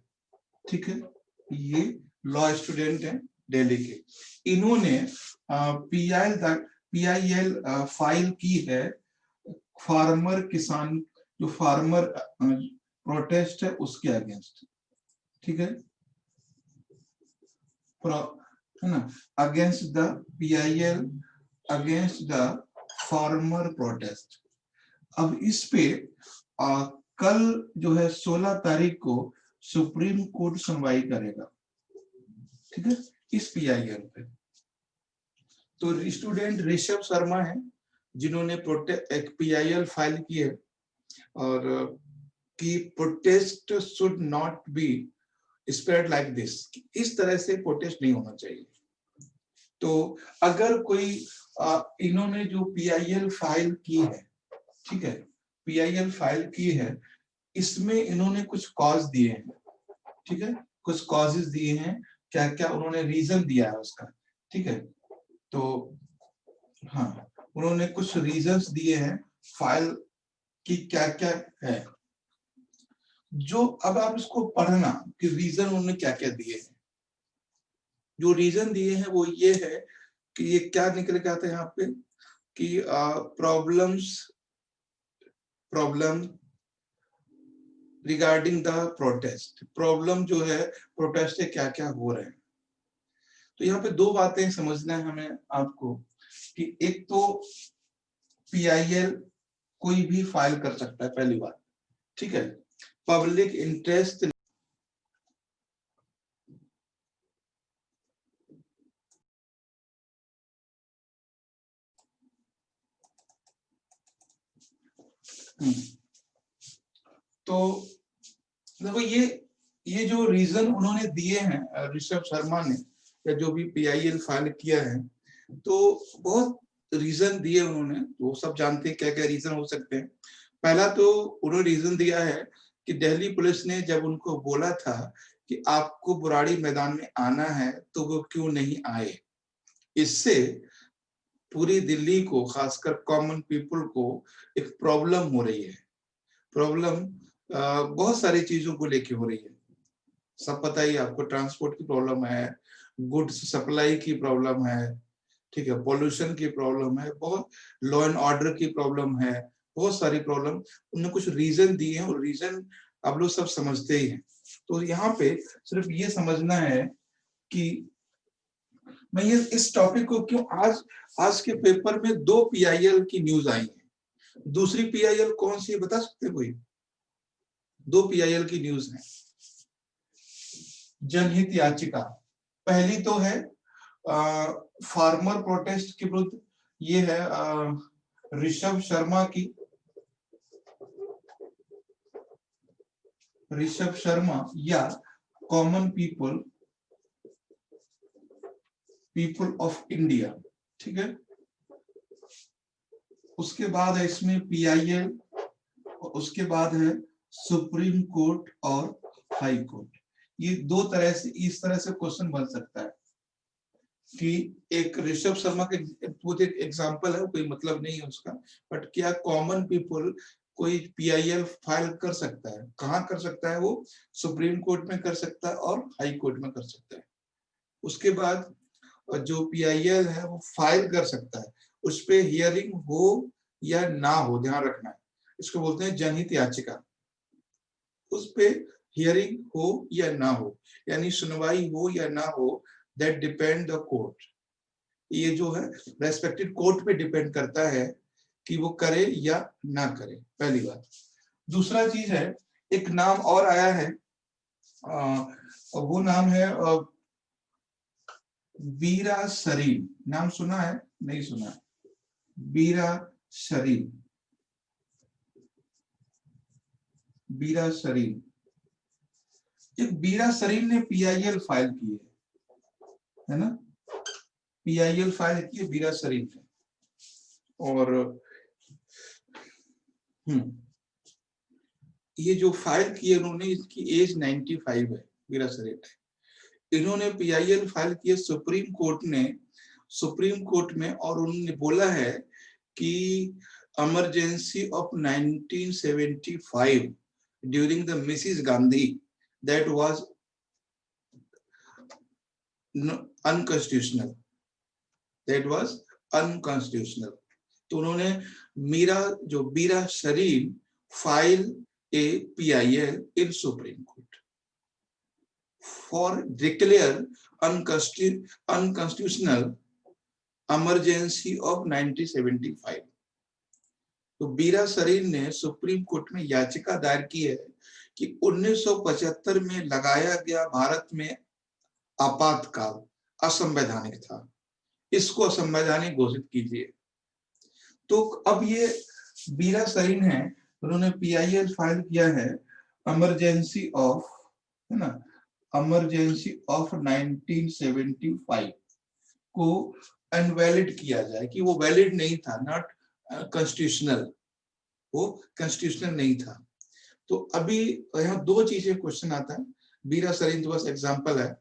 ठीक है, ये लॉ स्टूडेंट है दिल्ली के। इन्होंने PIL फाइल की है फार्मर किसान, जो फार्मर प्रोटेस्ट है उसके अगेंस्ट, ठीक है ना, against the PIL, against the farmer protest. अब इस पे कल जो है 16 तारीख को सुप्रीम कोर्ट सुनवाई करेगा, ठीक है, इस PIL पे। तो स्टूडेंट ऋषभ शर्मा है जिन्होंने एक PIL फाइल की है, और कि protest should not be spread like this, इस तरह से प्रोटेस्ट नहीं होना चाहिए। तो अगर कोई इन्होंने जो PIL फाइल की है, ठीक है, PIL फाइल की है, इसमें इन्होंने कुछ कॉज दिए हैं, ठीक है, कुछ कॉजेस दिए हैं, क्या क्या उन्होंने रीजन दिया है उसका, ठीक है। तो हाँ, उन्होंने कुछ रीजंस दिए हैं फाइल की, क्या क्या है, जो अब आप इसको पढ़ना कि रीजन उन्होंने क्या क्या दिए हैं। जो रीजन दिए हैं वो ये है कि ये क्या निकल के आता है यहाँ पे कि problem regarding the protest, problem जो है प्रोटेस्ट से क्या क्या हो रहे हैं। तो यहाँ पे 2 बातें समझना है हमें आपको, कि एक तो PIL कोई भी फाइल कर सकता है, पहली बात, ठीक है, पब्लिक इंटरेस्ट, तो देखो ये जो रीजन उन्होंने दिए हैं ऋषभ शर्मा ने, या जो भी PIL फाइल किया है, तो बहुत रीजन दिए उन्होंने, वो सब जानते हैं क्या क्या रीजन हो सकते हैं। पहला तो उन्होंने रीजन दिया है कि दिल्ली पुलिस ने जब उनको बोला था कि आपको बुराड़ी मैदान में आना है तो वो क्यों नहीं आए। इससे पूरी दिल्ली को, खासकर कॉमन पीपल को एक प्रॉब्लम हो रही है। प्रॉब्लम बहुत सारी चीजों को लेके हो रही है। सब पता ही आपको, ट्रांसपोर्ट की प्रॉब्लम है, गुड्स सप्लाई की प्रॉब्लम है, ठीक है, पॉल्यूशन की प्रॉब्लम है, बहुत लॉ एंड ऑर्डर की प्रॉब्लम है, बहुत सारी प्रॉब्लम। उन्होंने कुछ रीजन दिए हैं और रीजन आप लोग सब समझते ही हैं। तो यहाँ पे सिर्फ ये समझना है कि मैं ये इस टॉपिक को क्यों आज के पेपर में 2 PIL की न्यूज आई है। दूसरी PIL कौन सी है बता सकते कोई? 2 PIL की न्यूज है। जनहित याचिका पहली तो है फार्मर प्रोटेस्ट के विरुद्ध, ये है ऋषभ शर्मा या कॉमन पीपल ऑफ इंडिया, ठीक है। उसके बाद है इसमें PIL, उसके बाद है सुप्रीम कोर्ट और हाई कोर्ट। ये दो तरह से, इस तरह से क्वेश्चन बन सकता है कि एक ऋषभ शर्मा के एक एग्जांपल है, कोई मतलब नहीं है उसका, बट क्या कॉमन पीपल कोई PIL फाइल कर सकता है? कहाँ कर सकता है वो? सुप्रीम कोर्ट में कर सकता है और हाई कोर्ट में कर सकता है। उसके बाद जो PIL है वो फाइल कर सकता है, उस पे हियरिंग हो या ना हो, ध्यान रखना है, इसको बोलते हैं जनहित याचिका। उस पे हियरिंग हो या ना हो, यानी सुनवाई हो या ना हो, दैट डिपेंड द कोर्ट। ये जो है रेस्पेक्टिव कोर्ट पे डिपेंड करता है कि वो करे या ना करे, पहली बात। दूसरा चीज है, एक नाम और आया है, वो नाम है बीरा शरीन। नाम सुना है? नहीं सुना? बीरा शरीन, बीरा शरीन। एक बीरा शरीन ने PIL फाइल की है ना, PIL फाइल की है बीरा शरीन ने। और ये जो फाइल की है उन्होंने, इसकी एज 95 है, बीरा शरीन है। इन्होंने PIL फाइल की है सुप्रीम कोर्ट में, और उन्होंने बोला है कि emergency of 1975 during the Mrs Gandhi that was unconstitutional, तो उन्होंने Bira Sarin file a PIL in supreme court for declare unconstitutional emergency of 1975। तो बीरा शरीन ने सुप्रीम कोर्ट में याचिका दायर की है कि 1975 में लगाया गया भारत में आपातकाल असंवैधानिक था, इसको असंवैधानिक घोषित कीजिए। तो अब ये बीरा शरीन है, उन्होंने PIL फाइल किया है इमरजेंसी ऑफ, है ना, इमरजेंसी ऑफ 1975 को अनवैलिड किया जाए, कि वो वैलिड नहीं था, नॉट कॉन्स्टिट्यूशनल, वो कॉन्स्टिट्यूशनल नहीं था। तो अभी यहाँ दो चीजें क्वेश्चन आता है। बीरा शरीन तो बस एग्जांपल है,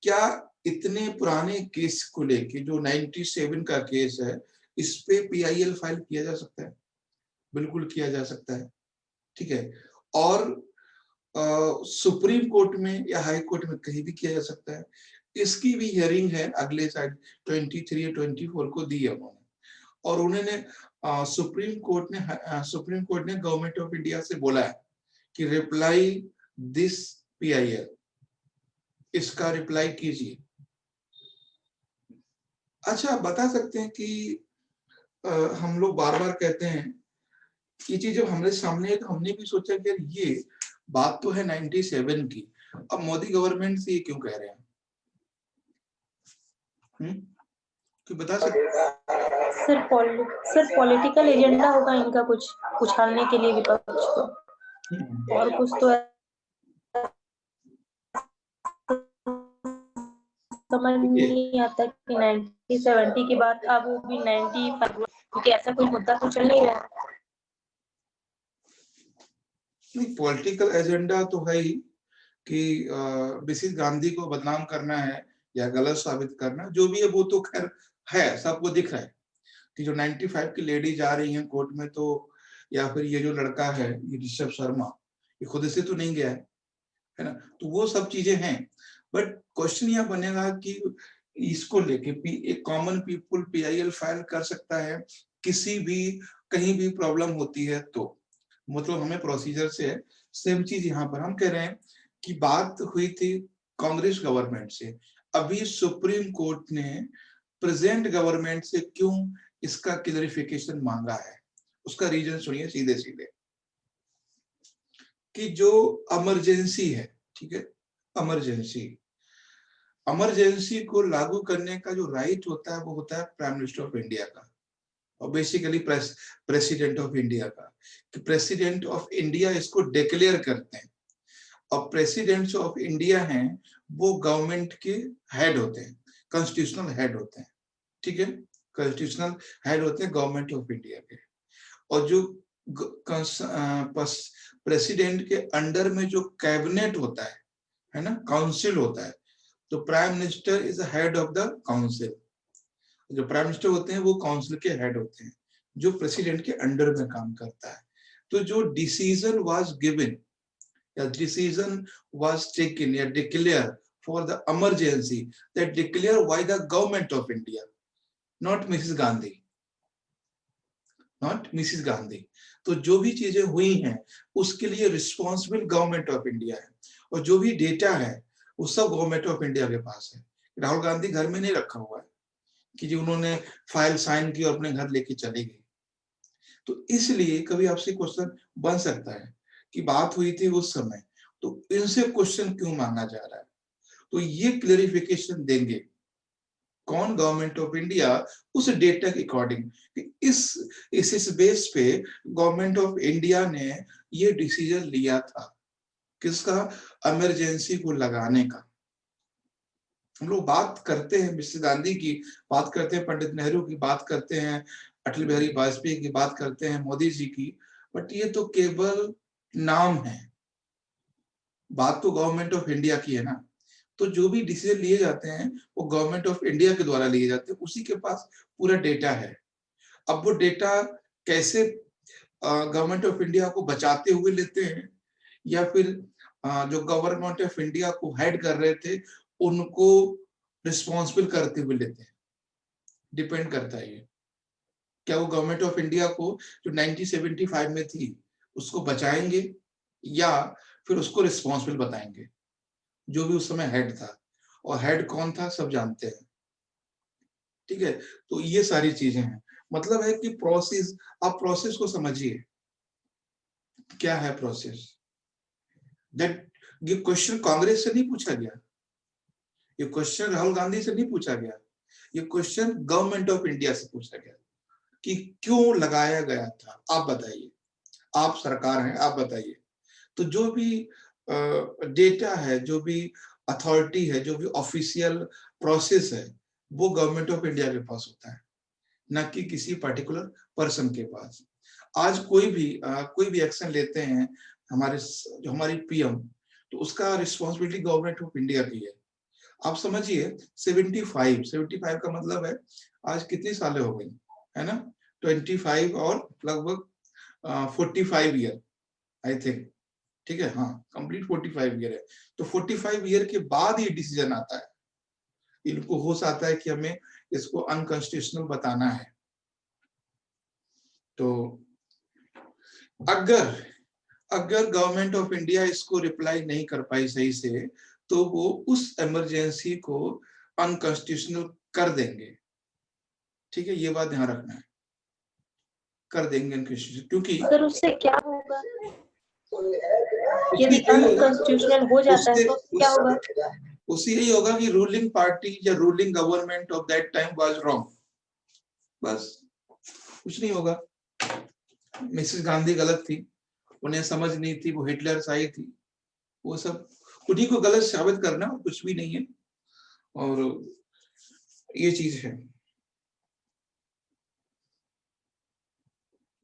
क्या इतने पुराने केस को लेके, जो 97 का केस है, इस पे PIL फाइल किया जा सकता है? बिल्कुल किया जा सकता है, ठीक है। और सुप्रीम कोर्ट में या हाई कोर्ट में कहीं भी किया जा सकता है। इसकी भी हियरिंग है अगले साइड 23 या 24 को दी है उन्होंने, और उन्होंने सुप्रीम कोर्ट ने गवर्नमेंट ऑफ इंडिया से बोला है कि रिप्लाई दिस PIL, इसका रिप्लाई कीजिए। अच्छा, बता सकते हैं कि हम लोग बार बार कहते हैं, ये चीज जब हमारे सामने है तो हमने भी सोचा कि ये बात तो है 97 की, अब मोदी गवर्नमेंट से ये क्यों कह रहे हैं? तो बता सकते? सर पॉलिटिकल एजेंडा होगा इनका, कुछ उछालने के लिए विपक्ष को, और कुछ तो समझ नहीं आता कि 1970 के बाद अब वो भी 95, क्योंकि ऐसा कोई मुद्दा तो चल नहीं रहा। नहीं, पॉलिटिकल एजेंडा तो है ही कि मिसेस गांधी को बदनाम करना है या गलत साबित करना, जो भी है वो तो खैर है, सबको दिख रहा है कि जो 95 की लेडी जा रही है कोर्ट में, तो या फिर ये जो लड़का है ये ऋषभ शर्मा, ये खुद से तो नहीं गया है ना, तो वो सब चीजें हैं। बट क्वेश्चन यह बनेगा कि इसको लेके एक कॉमन पीपल PIL फाइल कर सकता है किसी भी कहीं भी प्रॉब्लम होती है तो, मतलब हमें प्रोसीजर से है। सेम चीज यहाँ पर हम कह रहे हैं कि बात हुई थी कांग्रेस गवर्नमेंट से, अभी सुप्रीम कोर्ट ने प्रेजेंट गवर्नमेंट से क्यों इसका क्लैरिफिकेशन मांगा है, उसका रीजन सुनिए सीधे सीधे कि जो इमरजेंसी है, ठीक है, इमरजेंसी को लागू करने का जो राइट होता है वो होता है प्राइम मिनिस्टर ऑफ इंडिया का, और बेसिकली प्रेसिडेंट ऑफ इंडिया का, कि प्रेसिडेंट ऑफ इंडिया इसको डिक्लेयर करते हैं, और प्रेसिडेंट ऑफ इंडिया हैं वो गवर्नमेंट के हेड होते हैं, कॉन्स्टिट्यूशनल हेड होते हैं, ठीक है, कॉन्स्टिट्यूशनल हेड होते हैं गवर्नमेंट ऑफ इंडिया के। और जो प्रेसिडेंट के अंडर में जो कैबिनेट होता है ना, काउंसिल होता है, तो prime minister is head of the council. जो प्राइम मिनिस्टर होते हैं वो काउंसिल के हेड होते हैं, जो प्रेसिडेंट के अंडर में काम करता है। तो जो डिसीजन वाज गिवन या डिसीजन वाज टेकन या declare for the emergency, that declare by the government of India, not Mrs Gandhi, not Mrs Gandhi. तो जो भी चीजें हुई हैं उसके लिए रिस्पॉन्सिबल गवर्नमेंट ऑफ इंडिया है, और जो भी डेटा है वो सब गवर्नमेंट ऑफ इंडिया के पास है। राहुल गांधी घर में नहीं रखा हुआ है कि जी उन्होंने फाइल साइन की और अपने घर लेके चले गए। तो इसलिए कभी आपसे क्वेश्चन बन सकता है कि बात हुई थी उस समय, तो इनसे क्वेश्चन क्यों मांगा जा रहा है, तो ये क्लेरिफिकेशन देंगे कौन, गवर्नमेंट ऑफ इंडिया, उस डेटा के अकॉर्डिंग। इस बेस पे गवर्नमेंट ऑफ इंडिया ने ये डिसीजन लिया था, किसका, इमरजेंसी को लगाने का। हम लोग बात करते हैं मिसेस गांधी की, बात करते हैं पंडित नेहरू की, बात करते हैं अटल बिहारी वाजपेयी की, बात करते हैं मोदी जी की, बट ये तो केवल नाम है, बात तो गवर्नमेंट ऑफ इंडिया की है ना। तो जो भी डिसीजन लिए जाते हैं वो गवर्नमेंट ऑफ इंडिया के द्वारा लिए जाते हैं, उसी के पास पूरा डेटा है। अब वो डेटा कैसे गवर्नमेंट ऑफ इंडिया को बचाते हुए लेते हैं, या फिर जो गवर्नमेंट ऑफ इंडिया को हेड कर रहे थे उनको रिस्पॉन्सिबल करते हुए लेते हैं, डिपेंड करता है ये। क्या वो गवर्नमेंट ऑफ इंडिया को जो 1975 में थी उसको बचाएंगे, या फिर उसको रिस्पॉन्सिबल बताएंगे, जो भी उस समय हेड था, और हेड कौन था सब जानते हैं, ठीक है। तो ये सारी चीजें हैं, मतलब है कि प्रोसेस, आप प्रोसेस को समझिए क्या है प्रोसेस। दैट ये क्वेश्चन कांग्रेस से नहीं पूछा गया, ये क्वेश्चन राहुल गांधी से नहीं पूछा गया, ये क्वेश्चन गवर्नमेंट ऑफ इंडिया से पूछा गया कि क्यों लगाया गया था, आप बताइए, आप सरकार हैं, आप बताइए। तो जो भी डेटा है, जो भी अथॉरिटी है, जो भी ऑफिशियल प्रोसेस है, वो गवर्नमेंट ऑफ इंडिया के पास होता है, ना कि किसी पर्टिकुलर पर्सन के पास। आज कोई भी एक्शन लेते हैं जो हमारी PM, तो उसका रिस्पॉन्सिबिलिटी गवर्नमेंट ऑफ इंडिया की है। आप समझिए 75 का मतलब है आज कितनी सालें हो गई, है ना, 25 और लगभग 45 ईयर आई थिंक, ठीक है, हाँ कंप्लीट 45 ईयर है। तो 45 ईयर के बाद ये डिसीजन आता है, इनको होश आता है कि हमें इसको अनकॉन्स्टिट्यूशनल बताना है। तो अगर गवर्नमेंट ऑफ इंडिया इसको रिप्लाई नहीं कर पाई सही से, तो वो उस इमरजेंसी को अनकॉन्स्टिट्यूशनल कर देंगे, ठीक है, ये बात ध्यान रखना है, कर देंगे अनकॉन्स्टिट्यूशनल। क्योंकि सर उससे क्या होगा, यदि अनकॉन्स्टिट्यूशनल हो जाता है तो क्या होगा? उससे यही होगा कि रूलिंग पार्टी या ruling government of that time was wrong, बस कुछ नहीं होगा। मिसेस गांधी गलत थी, उन्हें समझ नहीं थी, वो हिटलर साई थी, वो सब उन्हीं को गलत साबित करना, कुछ भी नहीं है। और ये चीज है।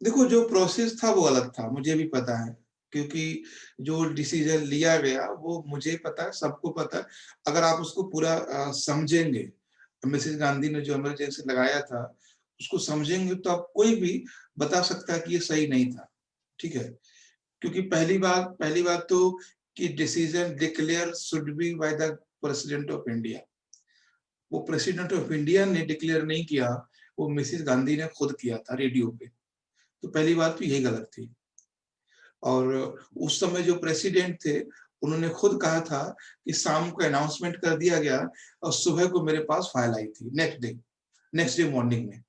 देखो जो प्रोसेस था वो अलग था, मुझे भी पता है, क्योंकि जो डिसीजन लिया गया वो मुझे पता है, सबको पता है। अगर आप उसको पूरा समझेंगे, मिसेस गांधी ने जो इमरजेंसी लगाया था उसको समझेंगे, तो आप कोई भी बता सकता है कि ये सही नहीं था, ठीक है। क्योंकि पहली बात तो कि decision declare should be by the president of India. वो प्रेसिडेंट ऑफ इंडिया ने डिक्लेयर नहीं किया, वो मिसेस गांधी ने खुद किया था रेडियो पे। तो पहली बात तो यही गलत थी। और उस समय जो प्रेसिडेंट थे उन्होंने खुद कहा था कि शाम को अनाउंसमेंट कर दिया गया और सुबह को मेरे पास फाइल आई थी नेक्स्ट डे मॉर्निंग में,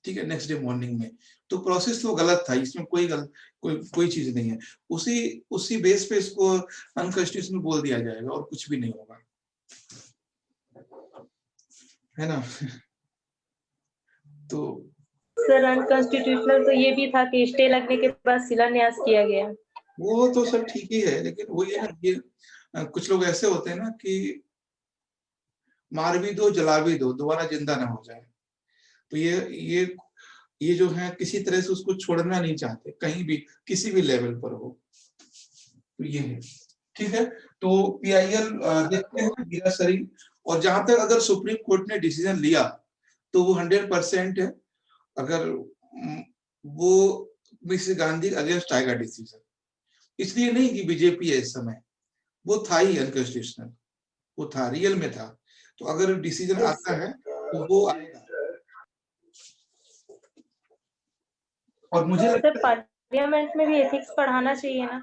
ठीक है, नेक्स्ट डे मॉर्निंग में। तो प्रोसेस तो गलत था, इसमें कोई चीज नहीं है। उसी बेस पे इसको अनकॉन्स्टिट्यूशनल बोल दिया जाएगा और कुछ भी नहीं होगा, है ना। तो सर अनकॉन्स्टिट्यूशनल तो ये भी था कि स्टे लगने के बाद शिलान्यास किया गया। वो तो सब ठीक ही है, लेकिन वो ये ना, ये कुछ लोग ऐसे होते हैं ना कि मार भी दो जला भी दो, दोबारा जिंदा ना हो जाए। तो ये जो है किसी तरह से उसको छोड़ना नहीं चाहते, कहीं भी किसी भी लेवल पर हो। तो ये है, ठीक है। तो PIL देखते हैं मीरासरी, और जहां तक अगर सुप्रीम कोर्ट ने डिसीजन लिया तो वो 100% है। अगर वो मिसेस गांधी अगेंस्ट आएगा डिसीजन, इसलिए नहीं कि बीजेपी है इस समय, वो था ही अनकॉन्स्टिट्यूशनल, वो था, रियल में था। तो अगर डिसीजन आता है तो वो आएगा। और मुझे सर लगता है पार्लियामेंट में भी एथिक्स पढ़ाना चाहिए ना।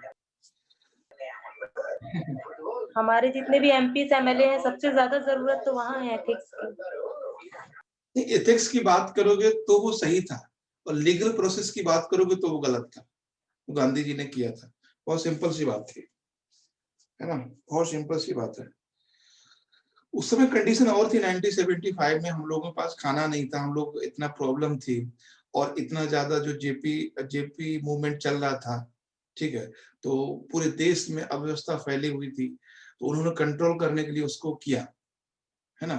हमारे जितने भी MP MLA हैं सबसे ज्यादा जरूरत तो वहाँ है एथिक्स की। एथिक्स की बात करोगे तो वो सही था, और लीगल प्रोसेस की बात करोगे तो वो गलत था, वो गांधी जी ने किया था। बहुत सिंपल सी बात थी, है ना, बहुत सिंपल सी बात है। उस समय कंडीशन और थी, 1975 में हम लोगों के पास खाना नहीं था, हम लोग इतना प्रॉब्लम थी, और इतना ज्यादा जो जेपी मूवमेंट चल रहा था, ठीक है। तो पूरे देश में अव्यवस्था फैली हुई थी, तो उन्होंने कंट्रोल करने के लिए उसको किया, है ना।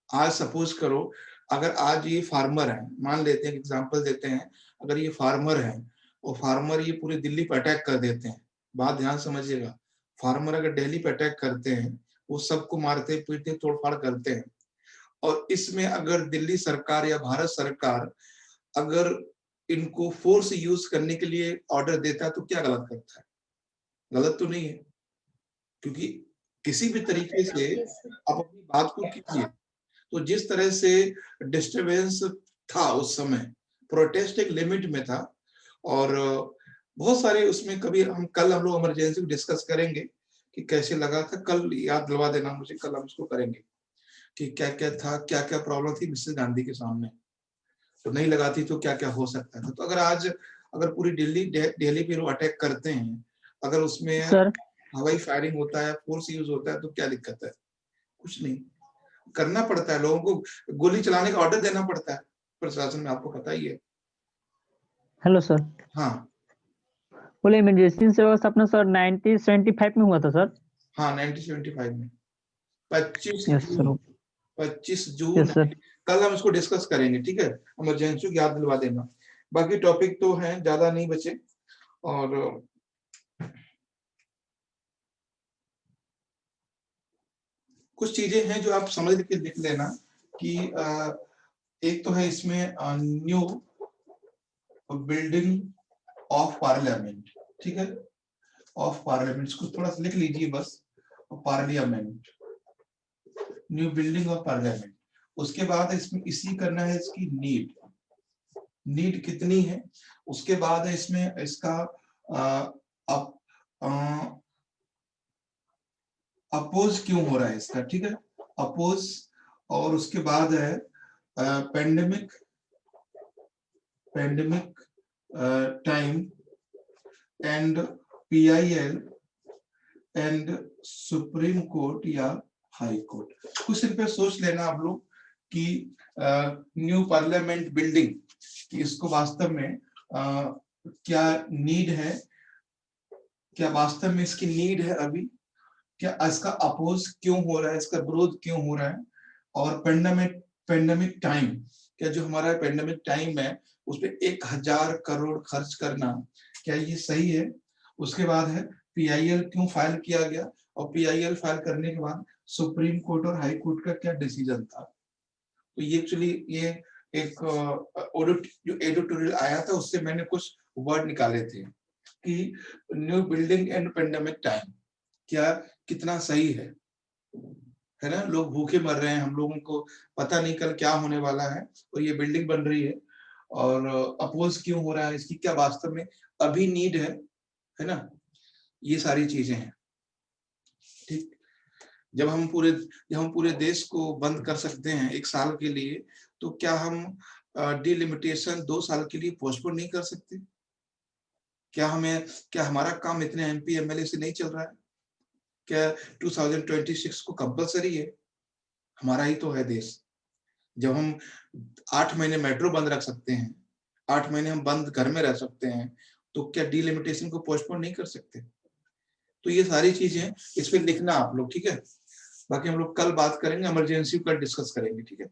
आज सपोज करो, अगर आज ये फार्मर है, मान लेते हैं, एग्जांपल देते हैं, अगर ये फार्मर है और फार्मर ये पूरी दिल्ली पे अटैक कर देते हैं, बात ध्यान समझिएगा, फार्मर अगर दिल्ली पे अटैक करते हैं, वो सबको मारते पीटते तोड़फाड़ करते हैं, और इसमें अगर दिल्ली सरकार या भारत सरकार अगर इनको फोर्स यूज करने के लिए ऑर्डर देता है तो क्या गलत करता है? गलत तो नहीं है, क्योंकि किसी भी तरीके से आप अपनी बात को कीजिए। तो जिस तरह से डिस्टरबेंस था उस समय, प्रोटेस्ट एक लिमिट में था, और बहुत सारे उसमें, कभी कल हम लोग इमरजेंसी को डिस्कस करेंगे कि कैसे लगा था, कल याद दिलवा देना मुझे, कल हम इसको करेंगे कि क्या क्या था, क्या क्या प्रॉब्लम थी मिसेस गांधी के सामने, तो नहीं लगाती तो क्या क्या हो सकता था। तो अगर आज अगर पूरी दिल्ली पे लोग अटैक करते हैं, अगर उसमें सर हवाई फायरिंग होता है, फोर्स यूज होता है, तो क्या दिक्कत है? कुछ नहीं, करना पड़ता है, लोगों को गोली चलाने का ऑर्डर देना पड़ता है प्रशासन में, आपको पता ही है। हेलो सर, हाँ बोले इमरजेंसी सेवा स्थापना सर 1975 में हुआ था सर। हाँ, 1975 में 25 यस सर, जून 25 जून यस सर। कल हम इसको डिस्कस करेंगे, ठीक है। इमरजेंसी की याद दिलवा देना, बाकी टॉपिक तो हैं, ज्यादा नहीं बचे। और कुछ चीजें हैं जो आप समझ के लिख लेना कि एक तो है इसमें न्यू बिल्डिंग ऑफ पार्लियामेंट, ठीक है, ऑफ पार्लियामेंट, इसको थोड़ा सा लिख लीजिए बस, parliament, new building of parliament. उसके बाद इसमें इसी करना है इसकी नीड कितनी है, उसके बाद है इसमें इसका अपोज क्यों हो रहा है इसका, ठीक है, अपोज, और उसके बाद है pandemic time and PIL and supreme court या हाई कोर्ट। कुछ दिन पे सोच लेना आप लोग कि न्यू पार्लियामेंट बिल्डिंग कि इसको वास्तव में क्या नीड है, क्या वास्तव में इसकी नीड है अभी, क्या इसका अपोज क्यों हो रहा है, इसका विरोध क्यों हो रहा है, और पेंडेमिक टाइम, क्या जो हमारा पेंडेमिक टाइम है उस पे 1000 करोड़ खर्च करना क्या ये सही है। उसके बाद है PIL क्यों फाइल किया गया, और PIL फाइल करने के बाद सुप्रीम कोर्ट और हाई कोर्ट का क्या डिसीजन था। तो ये एक्चुअली ये एक जो एडिटोरियल आया था उससे मैंने कुछ वर्ड निकाले थे कि new building and pandemic time क्या कितना सही है ना। लोग भूखे मर रहे हैं, हम लोगों को पता नहीं कल क्या होने वाला है, और ये बिल्डिंग बन रही है, और अपोज क्यों हो रहा है, इसकी क्या वास्तव में अभी नीड है ना। ये सारी चीजें हैं। ठीक, जब हम पूरे देश को बंद कर सकते हैं 1 साल के लिए, तो क्या हम डिलिमिटेशन 2 साल के लिए पोस्टपोन नहीं कर सकते। क्या हमारा काम इतने MP MLA से नहीं चल रहा है। क्या 2026 को कंपलसरी है, हमारा ही तो है देश। जब हम 8 महीने मेट्रो बंद रख सकते हैं, 8 महीने हम बंद घर में रह सकते हैं, तो क्या डिलिमिटेशन को पोस्टपोन नहीं कर सकते। तो ये सारी चीजें इस पे लिखना आप लोग, ठीक है। बाकी हम लोग कल बात करेंगे, इमरजेंसी का डिस्कस करेंगे, ठीक है।